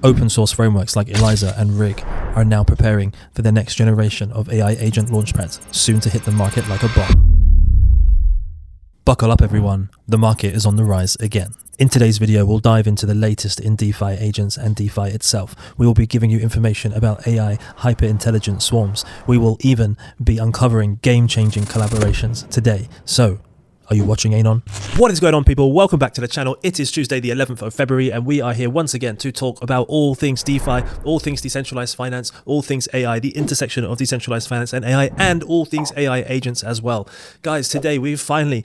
Open source frameworks like ELIZA and Rig are now preparing for the next generation of AI agent launchpads, soon to hit the market like a bomb. Buckle up everyone, the market is on the rise again. In today's video, we'll dive into the latest in DeFi agents and DeFi itself. We will be giving you information about AI hyper-intelligent swarms. We will even be uncovering game-changing collaborations today. So, are you watching Anon? What is going on, people? Welcome back to the channel. It is Tuesday the 11th of February and we are here once again to talk about all things DeFi, all things decentralized finance, all things AI, the intersection of decentralized finance and AI, and all things AI agents as well. Guys, today we finally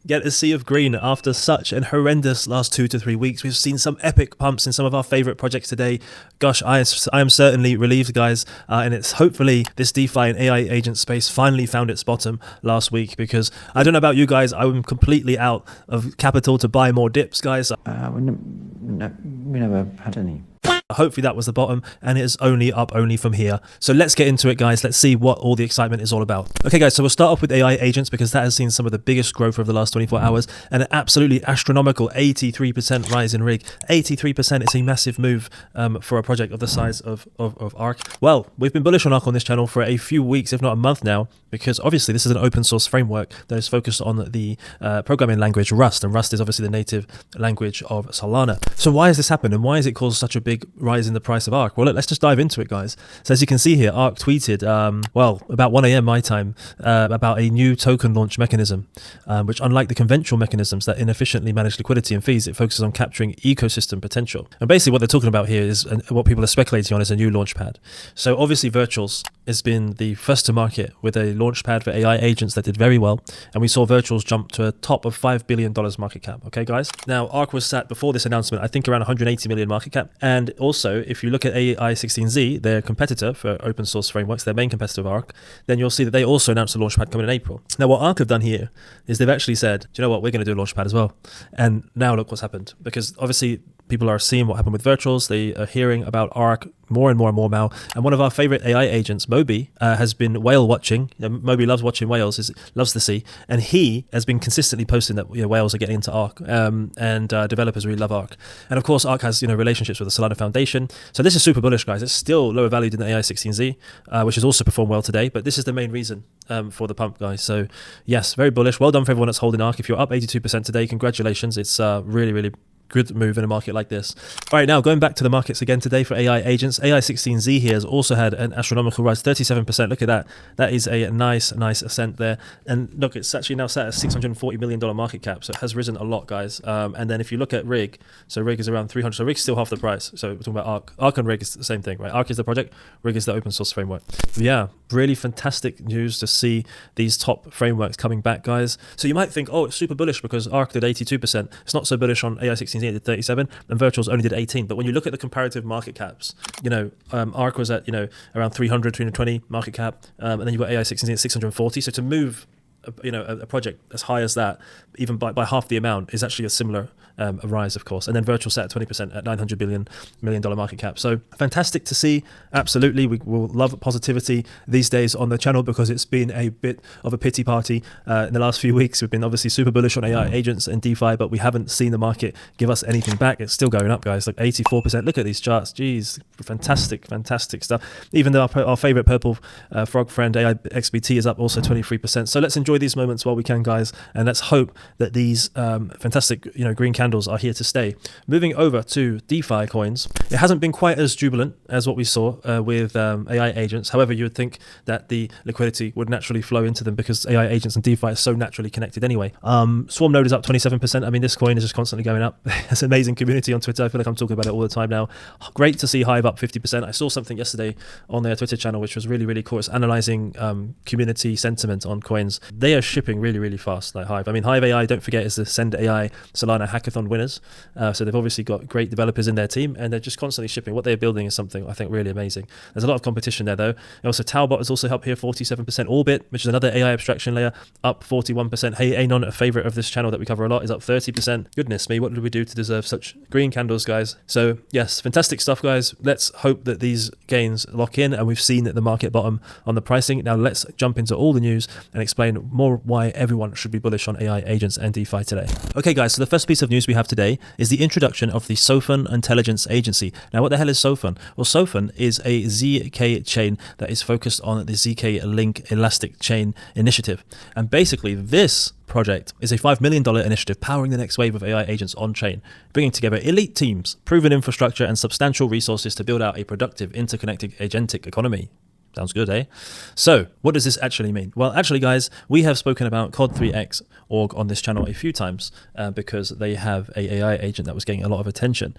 get a sea of green after such an horrendous last 2 to 3 weeks. We've seen some epic pumps in some of our favorite projects today. Gosh, I am certainly relieved, guys, and it's hopefully this DeFi and AI agent space finally found its bottom last week, because I don't know about you guys, I'm completely out of capital to buy more dips, guys. We never had any. Hopefully that was the bottom, and it is only up from here. So let's get into it, guys. Let's see what all the excitement is all about. Okay, guys, so we'll start off with AI agents, because that has seen some of the biggest growth over the last 24 hours and an absolutely astronomical 83% rise in Rig. 83% is a massive move for a project of the size of Arc. Well, we've been bullish on Arc on this channel for a few weeks, if not a month now, because obviously this is an open source framework that is focused on the programming language Rust, and Rust is obviously the native language of Solana. So why has this happened, and why has it caused such a big rise in the price of Arc? Well, let's just dive into it, guys. So as you can see here, Arc tweeted, about 1 a.m. my time, about a new token launch mechanism, which, unlike the conventional mechanisms that inefficiently manage liquidity and fees, it focuses on capturing ecosystem potential. And basically what they're talking about here is, and what people are speculating on, is a new launchpad. So obviously Virtuals has been the first to market with a launchpad for AI agents that did very well, and we saw Virtuals jump to a top of $5 billion market cap. Okay, guys? Now, Arc was sat before this announcement, I think, around 180 million market cap, and also, if you look at AI16Z, their competitor for open source frameworks, their main competitor of Arc, then you'll see that they also announced a launchpad coming in April. Now, what Arc have done here is they've actually said, do you know what, we're going to do a launchpad as well. And now look what's happened, because obviously people are seeing what happened with Virtuals. They are hearing about Arc more and more now. And one of our favorite AI agents, Moby, has been whale watching. Moby loves watching whales, loves the sea, and he has been consistently posting that whales are getting into Arc, and developers really love Arc. And of course, Arc has relationships with the Solana Foundation. So this is super bullish, guys. It's still lower valued than the AI16Z, which has also performed well today. But this is the main reason for the pump, guys. So yes, very bullish. Well done for everyone that's holding Arc. If you're up 82% today, congratulations. It's really good move in a market like this. All right, now going back to the markets again today for AI agents, AI16Z here has also had an astronomical rise, 37%. Look at that. That is a nice ascent there. And look, it's actually now set at $640 million market cap, so it has risen a lot, guys. And then if you look at Rig, so Rig is around 300, so Rig's still half the price. So we're talking about Arc. Arc and Rig is the same thing, right? Arc is the project, Rig is the open source framework. Yeah, really fantastic news to see these top frameworks coming back, guys. So you might think, oh, it's super bullish because Arc did 82%. It's not so bullish on AI16Z. It did 37, and Virtuals only did 18. But when you look at the comparative market caps, Arc was at around 300, 320 market cap, and then you've got AI16 at 640. So to move a project as high as that, even by half the amount, is actually a similar rise, of course. And then Virtual set at 20% at $900 million market cap. So fantastic to see. Absolutely, we will love positivity these days on the channel, because it's been a bit of a pity party in the last few weeks. We've been obviously super bullish on AI agents and DeFi, but we haven't seen the market give us anything back. It's still going up, guys, like 84%. Look at these charts. Jeez, fantastic stuff. Even though our favorite purple frog friend AI XBT is up also 23%. So let's enjoy these moments while we can, guys, and let's hope that these fantastic green candles are here to stay. Moving over to DeFi coins, it hasn't been quite as jubilant as what we saw with AI agents. However, you would think that the liquidity would naturally flow into them, because AI agents and DeFi are so naturally connected anyway. Swarm node is up 27%. I mean, this coin is just constantly going up. It's an amazing community on Twitter. I feel like I'm talking about it all the time now. Great to see Hive up 50%. I saw something yesterday on their Twitter channel which was really cool. It's analyzing community sentiment on coins. They are shipping really fast, like Hive. I mean, Hive AI, don't forget, is the Send AI Solana hackathon winners. So they've obviously got great developers in their team, and they're just constantly shipping. What they're building is something I think really amazing. There's a lot of competition there, though. And also Talbot has also helped here, 47%. Orbit, which is another AI abstraction layer, up 41%. Hey Anon, a favorite of this channel that we cover a lot, is up 30%. Goodness me, what did we do to deserve such green candles, guys? So yes, fantastic stuff, guys. Let's hope that these gains lock in, and we've seen that the market bottom on the pricing. Now let's jump into all the news and explain more why everyone should be bullish on AI agents and DeFi today. Okay guys, so the first piece of news we have today is the introduction of the Sophon intelligence agency. Now what the hell is Sophon? Well, Sophon is a ZK chain that is focused on the ZK Link Elastic Chain initiative. And basically this project is a $5 million initiative powering the next wave of AI agents on-chain, bringing together elite teams, proven infrastructure, and substantial resources to build out a productive, interconnected agentic economy. Sounds good, eh? So, what does this actually mean? Well, actually, guys, we have spoken about Cod3X org on this channel a few times because they have a AI agent that was getting a lot of attention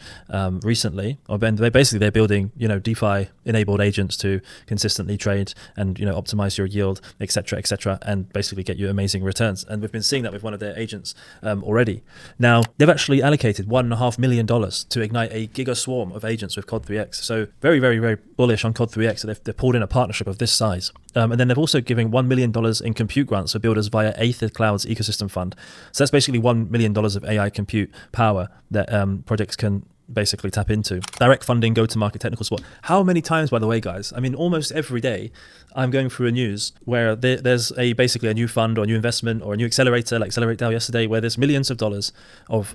recently. They're building, DeFi-enabled agents to consistently trade and, optimize your yield, etc., and basically get you amazing returns. And we've been seeing that with one of their agents already. Now, they've actually allocated $1.5 million to ignite a giga swarm of agents with Cod3X. So, very, very, very bullish on Cod3X. So they've pulled in a partnership of this size. And then they've also given $1 million in compute grants for builders via Aether Cloud's ecosystem fund. So that's basically $1 million of AI compute power that projects can basically tap into. Direct funding, go-to-market, technical support. How many times, by the way, guys, I mean, almost every day, I'm going through a news where there's basically a new fund or a new investment or a new accelerator, like Accelerate DAO yesterday, where there's millions of dollars of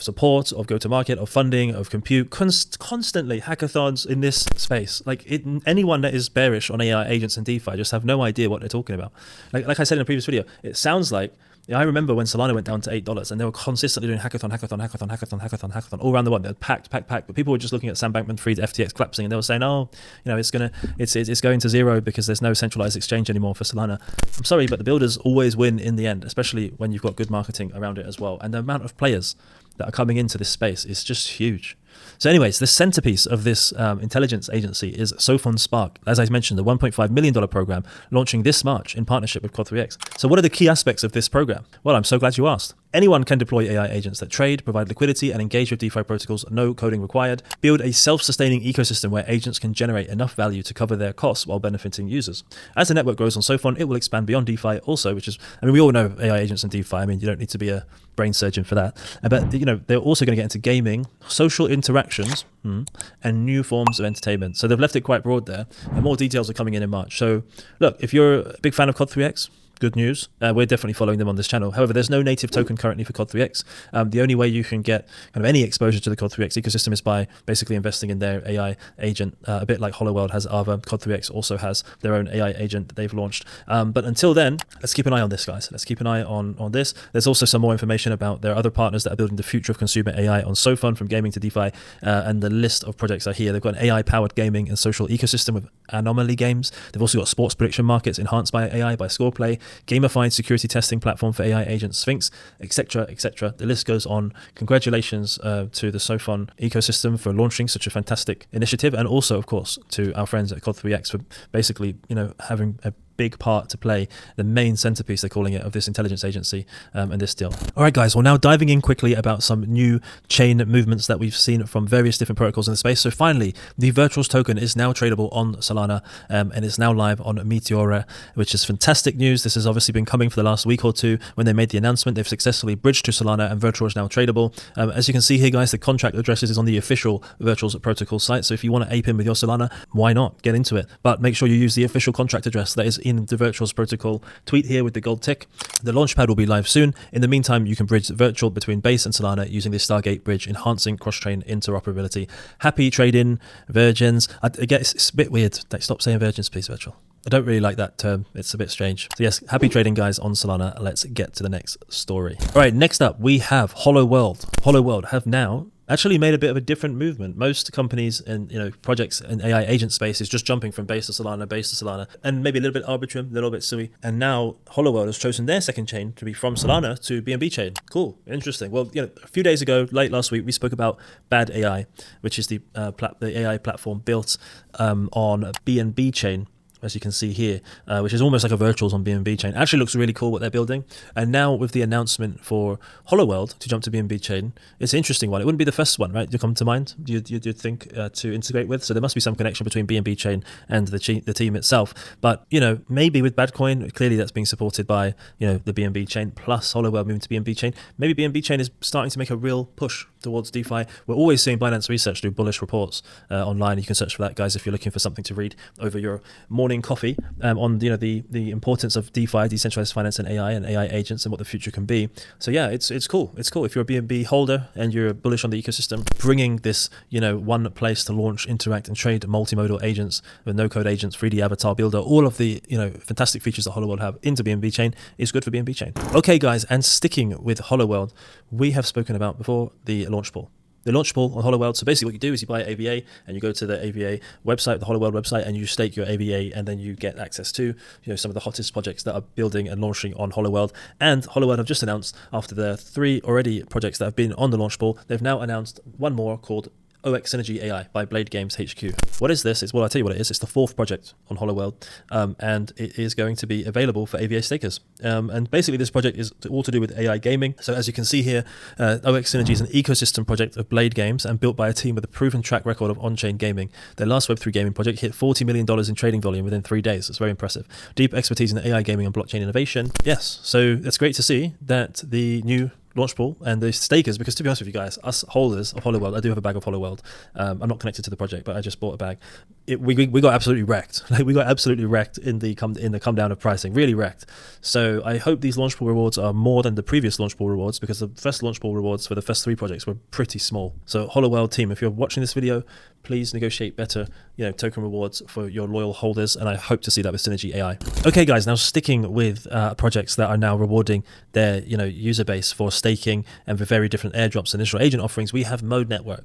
support, of go-to-market, of funding, of compute, constantly hackathons in this space. Anyone that is bearish on AI agents and DeFi just have no idea what they're talking about. Like I said in a previous video, it sounds like, I remember when Solana went down to $8 and they were consistently doing hackathon all around the world. They were packed. But people were just looking at Sam Bankman-Fried's FTX collapsing and they were saying, it's going to zero because there's no centralized exchange anymore for Solana. I'm sorry, but the builders always win in the end, especially when you've got good marketing around it as well. And the amount of players that are coming into this space is just huge. So anyways, the centerpiece of this intelligence agency is Sophon Spark. As I mentioned, the $1.5 million program launching this March in partnership with Cod3X. So what are the key aspects of this program? Well, I'm so glad you asked. Anyone can deploy AI agents that trade, provide liquidity, and engage with DeFi protocols, no coding required. Build a self-sustaining ecosystem where agents can generate enough value to cover their costs while benefiting users. As the network grows on Sophon, it will expand beyond DeFi also, we all know AI agents and DeFi. You don't need to be a brain surgeon for that. But, they're also going to get into gaming, social interactions, and new forms of entertainment. So they've left it quite broad there, and more details are coming in March. So look, if you're a big fan of Cod3X, good news. We're definitely following them on this channel. However, there's no native token currently for Cod3X. The only way you can get kind of any exposure to the Cod3X ecosystem is by basically investing in their AI agent, a bit like HoloWorld has Ava. Cod3X also has their own AI agent that they've launched. But until then, let's keep an eye on this, guys. Let's keep an eye on this. There's also some more information about their other partners that are building the future of consumer AI on Sophon, from gaming to DeFi, and the list of projects are here. They've got an AI-powered gaming and social ecosystem with Anomaly Games. They've also got sports prediction markets enhanced by AI by Scoreplay, gamified security testing platform for AI agent Sphinx, etc., etc. The list goes on. Congratulations to the Sophon ecosystem for launching such a fantastic initiative, and also, of course, to our friends at Cod3X for basically, having a big part to play, the main centerpiece, they're calling it, of this intelligence agency and this deal. All right, guys, well, now diving in quickly about some new chain movements that we've seen from various different protocols in the space. So finally, the Virtuals token is now tradable on Solana and is now live on Meteora, which is fantastic news. This has obviously been coming for the last week or two. When they made the announcement, they've successfully bridged to Solana, and Virtual is now tradable. As you can see here, guys, the contract addresses is on the official Virtuals protocol site. So if you want to ape in with your Solana, why not? Get into it. But make sure you use the official contract address that is in the Virtuals protocol tweet here with the gold tick. The launchpad will be live soon. In the meantime, you can bridge Virtual between Base and Solana using the Stargate bridge, enhancing cross-chain interoperability. Happy trading, virgins. I guess it's a bit weird. Stop saying virgins, please, Virtual. I don't really like that term. It's a bit strange. So yes, happy trading, guys, on Solana. Let's get to the next story. All right, next up, we have HoloWorld. HoloWorld have now actually made a bit of a different movement. Most companies and projects in AI agent space is just jumping from Base to Solana, and maybe a little bit Arbitrum, a little bit Sui. And now HoloWorld has chosen their second chain to be from Solana to BNB chain. Cool, interesting. Well, a few days ago, late last week, we spoke about Bad AI, which is the AI platform built on BNB chain, as you can see here, which is almost like a Virtuals on BNB chain. Actually looks really cool what they're building. And now with the announcement for HoloWorld to jump to BNB chain, it's an interesting one. It wouldn't be the first one, right? You come to mind, you'd think to integrate with. So there must be some connection between BNB chain and the team itself. But, maybe with Badcoin, clearly that's being supported by, the BNB chain plus HoloWorld moving to BNB chain. Maybe BNB chain is starting to make a real push towards DeFi. We're always seeing Binance Research do bullish reports online. You can search for that, guys, if you're looking for something to read over your morning morning coffee on the importance of DeFi, decentralized finance, and AI agents, and what the future can be. So yeah, it's cool. It's cool if you're a BNB holder and you're bullish on the ecosystem. Bringing this one place to launch, interact, and trade multimodal agents with no-code agents, 3D avatar builder, all of the fantastic features that HoloWorld have into BNB chain is good for BNB chain. Okay, guys, and sticking with HoloWorld, we have spoken about before the launch pool. The launch pool on HoloWorld. So basically what you do is you buy AVA and you go to the AVA website, the HoloWorld website, and you stake your AVA, and then you get access to some of the hottest projects that are building and launching on HoloWorld. And HoloWorld have just announced, after the 3 already projects that have been on the launch pool, they've now announced one more called OX Synergy AI by Blade Games HQ. What is this? I'll tell you what it is. It's the 4th project on HoloWorld, and it is going to be available for AVA stakers. And basically this project is all to do with AI gaming. So as you can see here, OX Synergy is an ecosystem project of Blade Games and built by a team with a proven track record of on-chain gaming. Their last Web3 gaming project hit $40 million in trading volume within 3 days. It's very impressive. Deep expertise in AI gaming and blockchain innovation. Yes, so it's great to see that the new launch pool and the stakers, because to be honest with you guys, us holders of HoloWorld, I do have a bag of HoloWorld. I'm not connected to the project, but I just bought a bag. We got absolutely wrecked. We got absolutely wrecked in the come down of pricing, really wrecked. So I hope these launch pool rewards are more than the previous launch pool rewards, because the first launch pool rewards for the first 3 projects were pretty small. So HoloWorld team, if you're watching this video, please negotiate better token rewards for your loyal holders, and I hope to see that with Synergy AI. Okay guys, now sticking with projects that are now rewarding their user base for staking and for very different airdrops and initial agent offerings, we have Mode Network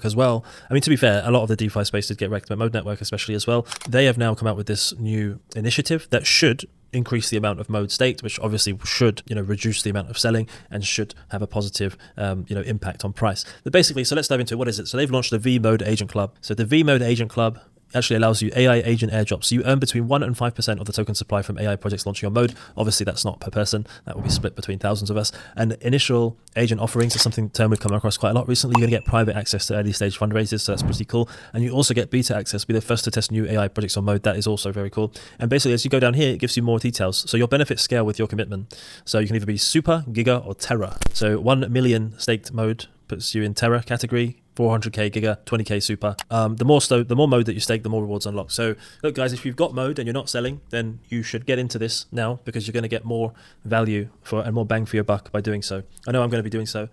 as well. I mean, to be fair, a lot of the DeFi space did get wrecked, but Mode Network especially as well. They have now come out with this new initiative that should increase the amount of mode staked, which obviously should reduce the amount of selling and should have a positive impact on price. But basically, so let's dive into it. What is it? So they've launched the V Mode Agent Club. So the V Mode Agent Club actually allows you AI agent airdrops. So you earn between 1% and 5% of the token supply from AI projects launching on Mode. Obviously, that's not per person. That will be split between thousands of us. And initial agent offerings is something Term would come across quite a lot recently. You're going to get private access to early stage fundraisers, so that's pretty cool. And you also get beta access, be the first to test new AI projects on Mode. That is also very cool. And basically, as you go down here, it gives you more details. So your benefits scale with your commitment. So you can either be Super, Giga, or Terra. So 1 million staked Mode puts you in Terra category. 400k Giga, 20k Super. The more mode that you stake, the more rewards unlock. So look guys, if you've got mode and you're not selling, then you should get into this now, because you're going to get more value and more bang for your buck by doing so. I know I'm going to be doing so.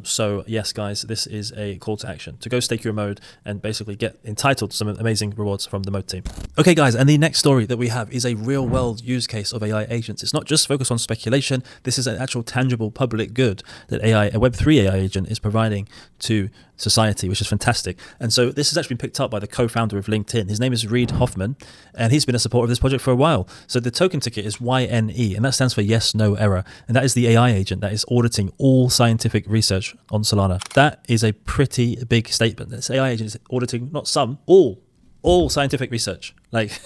So yes guys, this is a call to action to go stake your mode and basically get entitled to some amazing rewards from the mode team. Okay guys, and the next story that we have is a real world use case of AI agents. It's not just focused on speculation. This is an actual tangible public good that a Web3 AI agent is providing to society, which is fantastic. And so this has actually been picked up by the co-founder of LinkedIn. His name is Reid Hoffman, and he's been a supporter of this project for a while. So the token ticket is YNE, and that stands for yes, no error. And that is the AI agent that is auditing all scientific research on Solana. That is a pretty big statement. This AI agent is auditing not some, all scientific research. Like,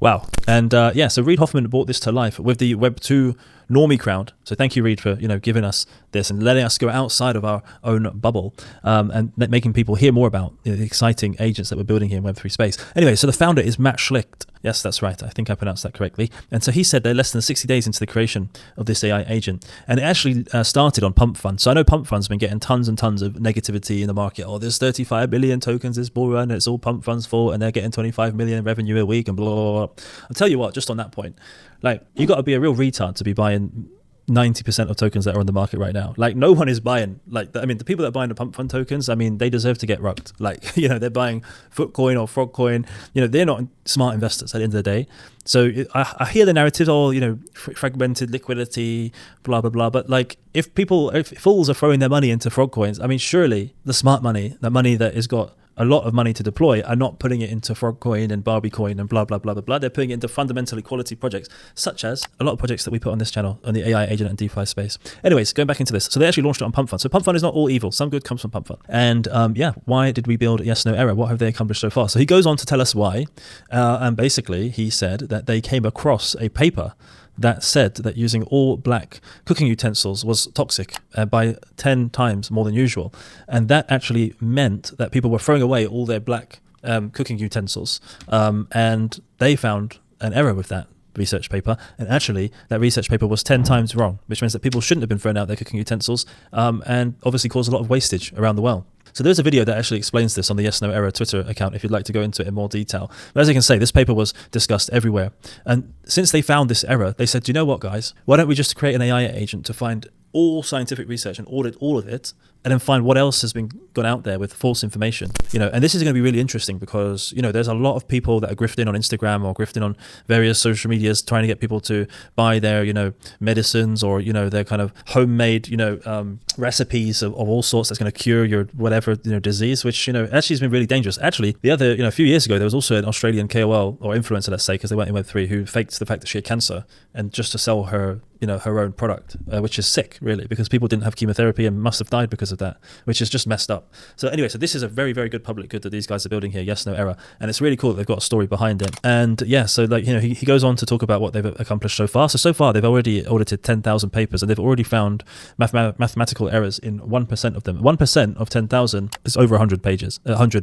wow. And so Reid Hoffman brought this to life with the Web2 normie crowd. So thank you, Reid, for giving us this and letting us go outside of our own bubble, and making people hear more about the exciting agents that we're building here in Web3 space. Anyway, so the founder is Matt Schlicht. Yes, that's right. I think I pronounced that correctly. And so he said they're less than 60 days into the creation of this AI agent. And it actually started on Pump Fund. So I know Pump Fund's been getting tons and tons of negativity in the market. Oh, there's 35 billion tokens, this bull run, it's all Pump Fund's fault, and they're getting 25 million revenue a week and blah, blah, blah. I'll tell you what, just on that point, like, you got to be a real retard to be buying 90% of tokens that are on the market right now. Like, no one is buying, the people that are buying the Pump Fund tokens, they deserve to get rucked. Like, they're buying Footcoin or Frogcoin. They're not smart investors at the end of the day. So I hear the narratives, fragmented liquidity, blah, blah, blah. But like, if fools are throwing their money into Frogcoins, surely the smart money, the money that has got a lot of money to deploy, are not putting it into Frogcoin and Barbiecoin and blah, blah, blah, blah, blah. They're putting it into fundamentally quality projects, such as a lot of projects that we put on this channel on the AI agent and DeFi space. Anyways, going back into this. So they actually launched it on Pump Fund. So Pump Fund is not all evil. Some good comes from Pump Fund. And why did we build yes, no error? What have they accomplished so far? So he goes on to tell us why. And basically, he said that they came across a paper that said that using all black cooking utensils was toxic by 10 times more than usual. And that actually meant that people were throwing away all their black cooking utensils. And they found an error with that research paper, and actually that research paper was 10 times wrong, which means that people shouldn't have been throwing out their cooking utensils, and obviously caused a lot of wastage around the world. So there's a video that actually explains this on the Yes No Error Twitter account if you'd like to go into it in more detail. But as you can say, this paper was discussed everywhere. And since they found this error, they said, do you know what, guys? Why don't we just create an AI agent to find all scientific research and audit all of it, and then find what else has been gone out there with false information, and this is going to be really interesting because, there's a lot of people that are grifting on Instagram or grifting on various social medias trying to get people to buy their, medicines or, their kind of homemade, recipes of all sorts that's going to cure your whatever, disease, which, actually has been really dangerous. Actually, the other, a few years ago, there was also an Australian KOL or influencer, let's say, because they weren't in Web3, who faked the fact that she had cancer and just to sell her, her own product, which is sick, really, because people didn't have chemotherapy and must have died because of that, which is just messed up. So anyway, so this is a very, very good public good that these guys are building here, Yes No Error, and it's really cool that they've got a story behind it. And yeah, so he goes on to talk about what they've accomplished so far. So far they've already audited 10,000 papers and they've already found mathematical errors in 1% of them. 1% of 10,000 is over 100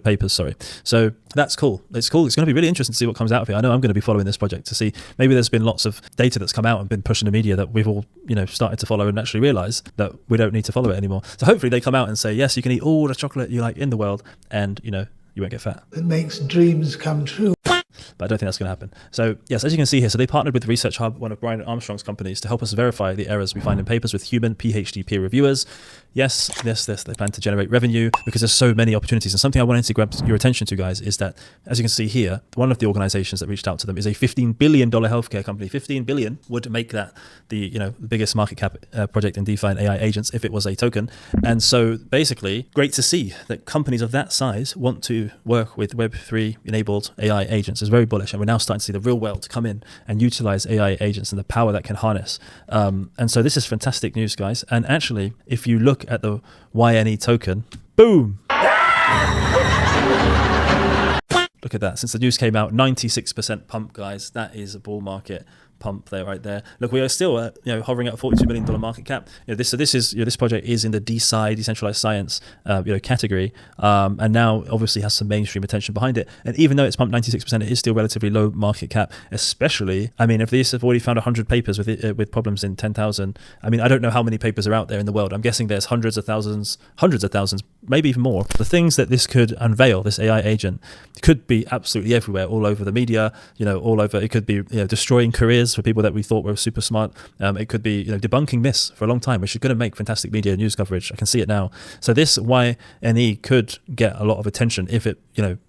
papers, sorry. So that's cool. It's cool. It's going to be really interesting to see what comes out of it. I know I'm going to be following this project to see, maybe there's been lots of data that's come out and been pushed in the media that we've all, started to follow and actually realize that we don't need to follow it anymore. So hopefully they come out and say, yes, you can eat all the chocolate you like in the world and, you won't get fat. It makes dreams come true. But I don't think that's going to happen. So yes, as you can see here, so they partnered with Research Hub, one of Brian Armstrong's companies, to help us verify the errors we find in papers with human PhD peer reviewers. Yes, they plan to generate revenue because there's so many opportunities. And something I wanted to grab your attention to, guys, is that, as you can see here, one of the organizations that reached out to them is a $15 billion healthcare company. 15 billion would make that the biggest market cap project in DeFi and AI agents if it was a token. And so basically, great to see that companies of that size want to work with Web3 enabled AI agents. It's very bullish, and we're now starting to see the real world come in and utilize AI agents and the power that can harness. And so this is fantastic news, guys. And actually, if you look at the YNE token, boom! Look at that. Since the news came out, 96% pump, guys. That is a bull market pump there, right there. Look, we are still hovering at a $42 million market cap. This project is in the DeFi, decentralized science category, and now obviously has some mainstream attention behind it. And even though it's pumped 96%, it is still relatively low market cap. Especially, if these have already found 100 papers with problems in 10,000, I don't know how many papers are out there in the world. I'm guessing there's hundreds of thousands, maybe even more. The things that this could unveil, this AI agent, could be absolutely everywhere, all over the media, all over. It could be destroying careers for people that we thought were super smart. It could be debunking myths for a long time, which is going to make fantastic media news coverage. I can see it now. So this YNE could get a lot of attention if it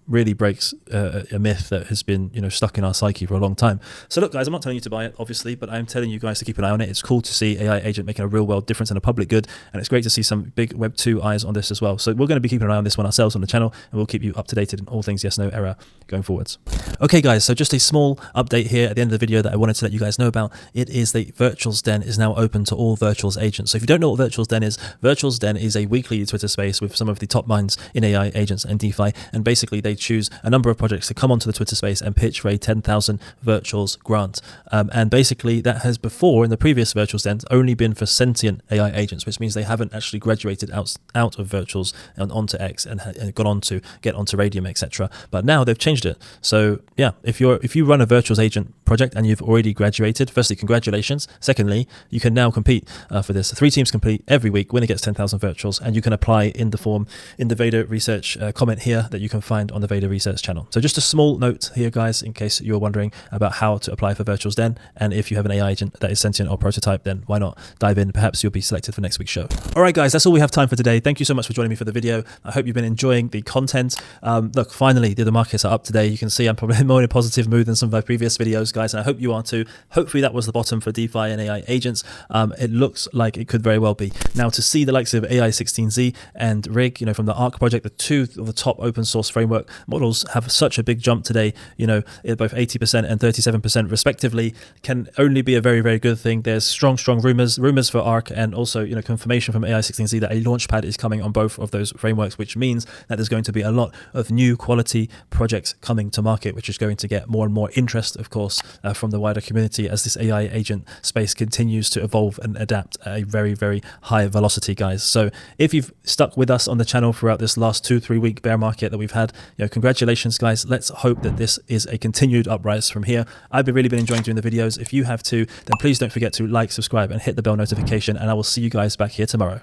really breaks a myth that has been stuck in our psyche for a long time. So look, guys, I'm not telling you to buy it, obviously, but I'm telling you guys to keep an eye on it. It's cool to see AI agent making a real world difference in a public good, and it's great to see some big Web 2 eyes on this as well. So we're going to be keeping an eye on this one ourselves on the channel, and we'll keep you up to date in all things Yes No Error going forwards. Okay, guys, so just a small update here at the end of the video that I wanted to let you guys know about. It is the Virtuals Den is now open to all Virtuals agents. So if you don't know what Virtuals Den is a weekly Twitter space with some of the top minds in AI agents and DeFi, and basically they choose a number of projects to come onto the Twitter space and pitch for a 10,000 Virtuals grant. And basically that has before, in the previous Virtuals Den, only been for sentient AI agents, which means they haven't actually graduated out of Virtuals and onto X and gone on to get onto Radium, etc. But now they've changed it. So yeah, if you run a Virtuals agent project and you've already graduated, firstly, congratulations. Secondly, you can now compete for this. 3 teams compete every week. Winner gets 10,000 Virtuals, and you can apply in the form in the Vader Research comment here that you can find on the Vader Research channel. So just a small note here, guys, in case you're wondering about how to apply for Virtuals Den, and if you have an AI agent that is sentient or prototype, then why not dive in? Perhaps you'll be selected for next week's show. All right, guys, that's all we have time for today. Thank you so much for joining me for the video. I hope you've been enjoying the content. Look, finally, the markets are up today. You can see I'm probably more in a positive mood than some of my previous videos, guys, and I hope you are too. Hopefully that was the bottom for DeFi and AI agents. It looks like it could very well be. Now, to see the likes of AI16Z and Rig, from the ARC project, the 2 of the top open source framework models have such a big jump today, both 80% and 37% respectively, can only be a very, very good thing. There's strong rumors for ARC, and also, confirmation from AI16Z that a launchpad is coming on both of those frameworks, which means that there's going to be a lot of new quality projects coming to market, which is going to get more and more interest, of course, from the wider community as this AI agent space continues to evolve and adapt at a very, very high velocity, guys. So if you've stuck with us on the channel throughout this last 2-3 week bear market that we've had, congratulations, guys. Let's hope that this is a continued uprise from here. I've really been enjoying doing the videos. If you have too, then please don't forget to like, subscribe, and hit the bell notification, and I will see you guys back here tomorrow.